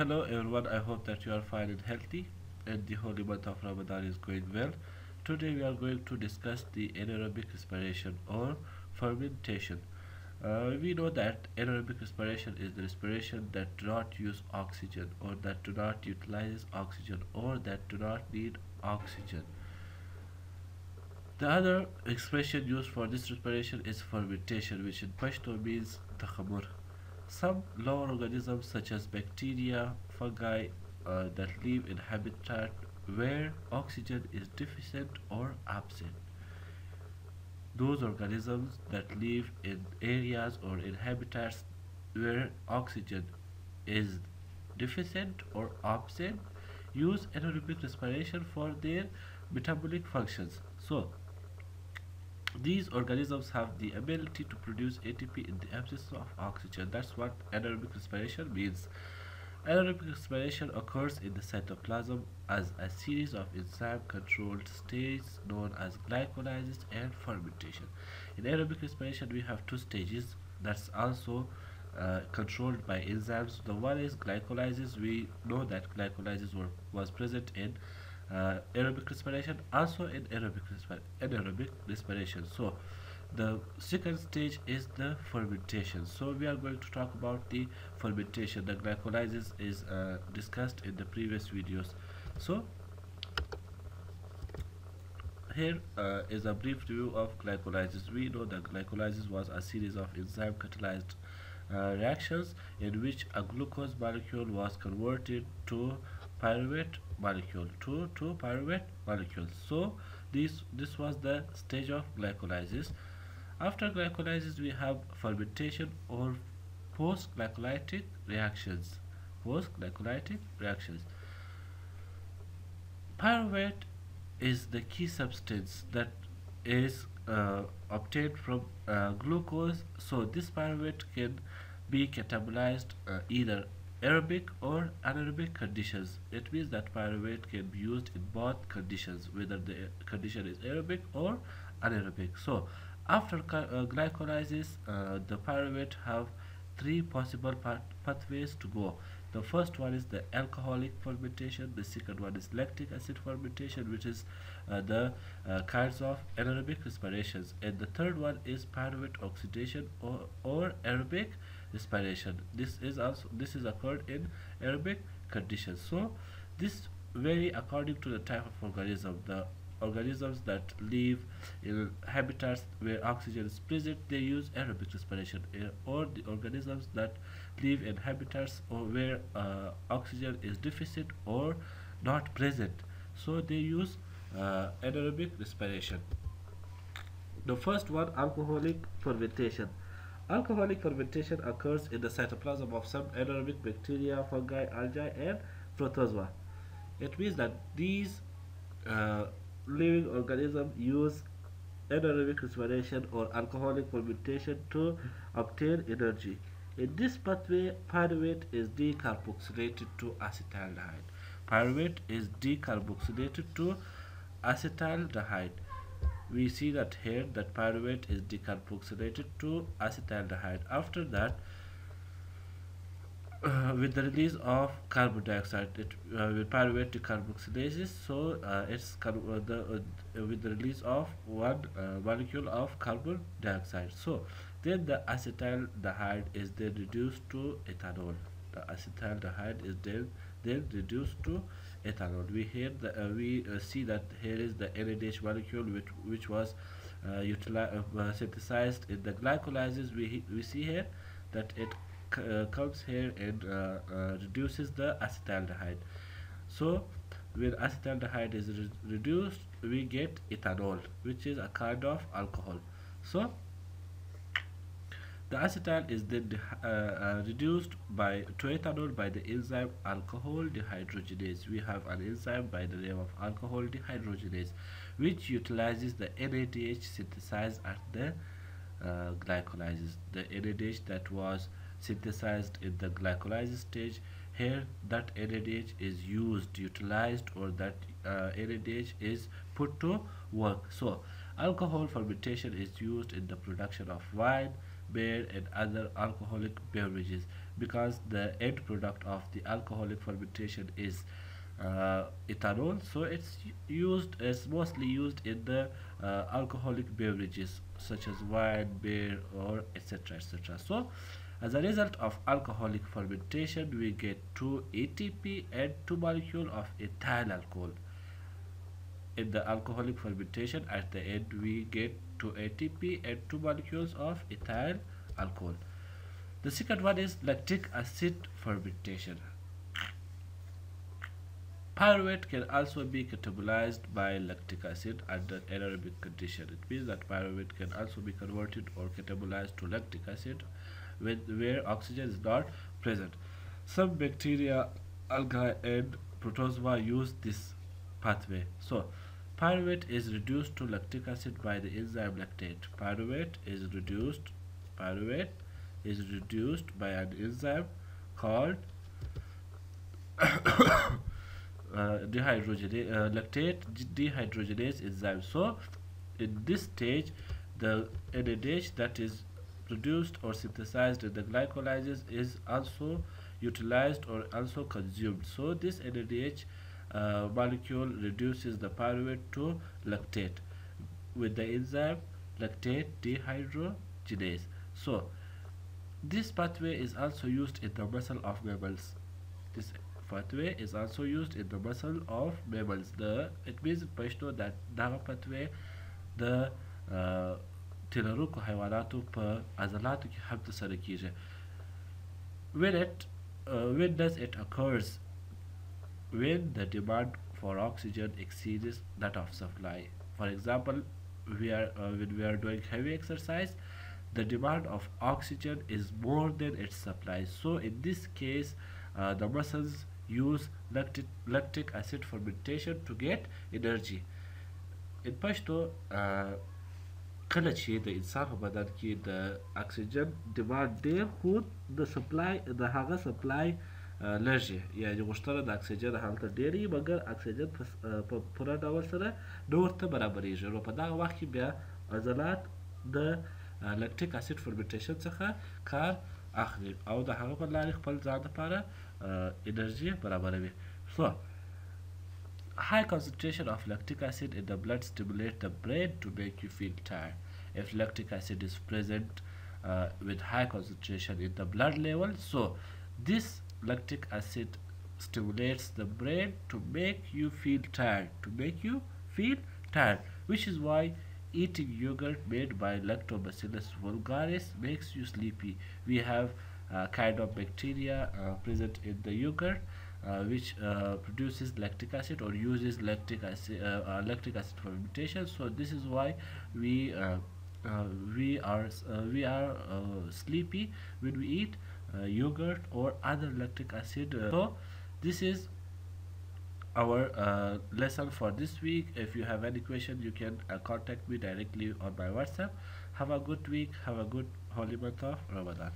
Hello everyone, I hope that you are fine and healthy and the holy month of Ramadan is going well. Today we are going to discuss the anaerobic respiration or fermentation. We know that anaerobic respiration is the respiration that do not use oxygen or that do not utilize oxygen or that do not need oxygen. The other expression used for this respiration is fermentation, which in Pashto means takhamur. Some lower organisms such as bacteria, fungi that live in habitat where oxygen is deficient or absent. Those organisms that live in areas or in habitats where oxygen is deficient or absent use anaerobic respiration for their metabolic functions. So, these organisms have the ability to produce ATP in the absence of oxygen. That's what anaerobic respiration means. Anaerobic respiration occurs in the cytoplasm as a series of enzyme-controlled stages known as glycolysis and fermentation. In aerobic respiration, we have two stages that's also controlled by enzymes. The one is glycolysis. We know that glycolysis was present in aerobic respiration, also in anaerobic respiration. So the second stage is the fermentation. So we are going to talk about the fermentation. The glycolysis is discussed in the previous videos. So here is a brief review of glycolysis. We know that glycolysis was a series of enzyme catalyzed reactions in which a glucose molecule was converted to pyruvate molecule to pyruvate molecule. So this was the stage of glycolysis. After glycolysis, we have fermentation or post-glycolytic reactions. Post-glycolytic reactions. Pyruvate is the key substance that is obtained from glucose. So this pyruvate can be catabolized either aerobic or anaerobic conditions. It means that pyruvate can be used in both conditions, whether the condition is aerobic or anaerobic. So after glycolysis, the pyruvate have three possible pathways to go. The first one is the alcoholic fermentation. The second one is lactic acid fermentation, which is the kinds of anaerobic respirations, and the third one is pyruvate oxidation or aerobic respiration. This is occurred in aerobic conditions. So this vary according to the type of organism. The organisms that live in habitats where oxygen is present, they use aerobic respiration, or the organisms that live in habitats or where oxygen is deficient or not present, so they use anaerobic respiration. The first one, alcoholic fermentation. Alcoholic fermentation occurs in the cytoplasm of some anaerobic bacteria, fungi, algae, and protozoa. It means that these uh, living organisms use anaerobic respiration or alcoholic fermentation to obtain energy. In this pathway, pyruvate is decarboxylated to acetaldehyde. Pyruvate is decarboxylated to acetaldehyde. We see that here that pyruvate is decarboxylated to acetaldehyde. After that, with the release of carbon dioxide, with pyruvate decarboxylases, so with the release of one molecule of carbon dioxide. So then the acetaldehyde is then reduced to ethanol. The acetaldehyde is then reduced to ethanol. We see that here is the NADH molecule which was synthesized in the glycolysis. We see here that it comes here and reduces the acetaldehyde. So when acetaldehyde is reduced, we get ethanol, which is a kind of alcohol. So the acetal is then reduced to ethanol by the enzyme alcohol dehydrogenase. We have an enzyme by the name of alcohol dehydrogenase, which utilizes the NADH synthesized at the glycolysis. The NADH that was synthesized in the glycolysis stage, here that NADH is utilized, or that NADH is put to work. So alcohol fermentation is used in the production of wine, beer, and other alcoholic beverages, because the end product of the alcoholic fermentation is ethanol. So it's mostly used in the alcoholic beverages such as wine, beer, or etc, etc. So as a result of alcoholic fermentation, we get 2 ATP and 2 molecules of ethyl alcohol. In the alcoholic fermentation, at the end we get 2 ATP and 2 molecules of ethyl alcohol. The second one is lactic acid fermentation. Pyruvate can also be catabolized by lactic acid under anaerobic condition. It means that pyruvate can also be converted or catabolized to lactic acid where oxygen is not present. Some bacteria, algae, and protozoa use this pathway. So, pyruvate is reduced to lactic acid by the enzyme lactate. Pyruvate is reduced by an enzyme called lactate dehydrogenase enzyme. So, in this stage, the NADH that is produced or synthesized in the glycolysis is also utilized or also consumed. So, this NADH molecule reduces the pyruvate to lactate with the enzyme lactate dehydrogenase. So, this pathway is also used in the muscle of mammals. This pathway is also used in the muscle of mammals. It means that دغه pathway د تلروکو حیواناتو په عضلاتو کې هم ترسره کیږي. When does it occurs? When the demand for oxygen exceeds that of supply. For example, when we are doing heavy exercise, the demand of oxygen is more than its supply. So in this case, the muscles use lactic acid fermentation to get energy. In پښتو کله چې د انسان په بدن کې د اکسیجن ډیمانډ ډیر خو د سپلای د هغه سپلای لږ یعنی غوښتنه د اکسیجن هلته ډیرې مګر اکسیجن په پوره ډول سره نه ورته برابریږي. نو په دغه وخت کې بیا عضلات د لکټیک اسید فرمنټیشن څخه کار اخلي او د هغه په لارې خپل ځان لپاره انرژي برابروي. So high concentration of lactic acid in the blood stimulates the brain to make you feel tired. If lactic acid is present with high concentration in the blood level, so this lactic acid stimulates the brain to make you feel tired, which is why eating yogurt made by Lactobacillus vulgaris makes you sleepy. We have kind of bacteria present in the yogurt which produces lactic acid or uses lactic acid fermentation. So this is why we are sleepy when we eat yogurt or other lactic acid. So this is our lesson for this week. If you have any question, you can contact me directly on my WhatsApp. Have a good week. Have a good holy month of Ramadan.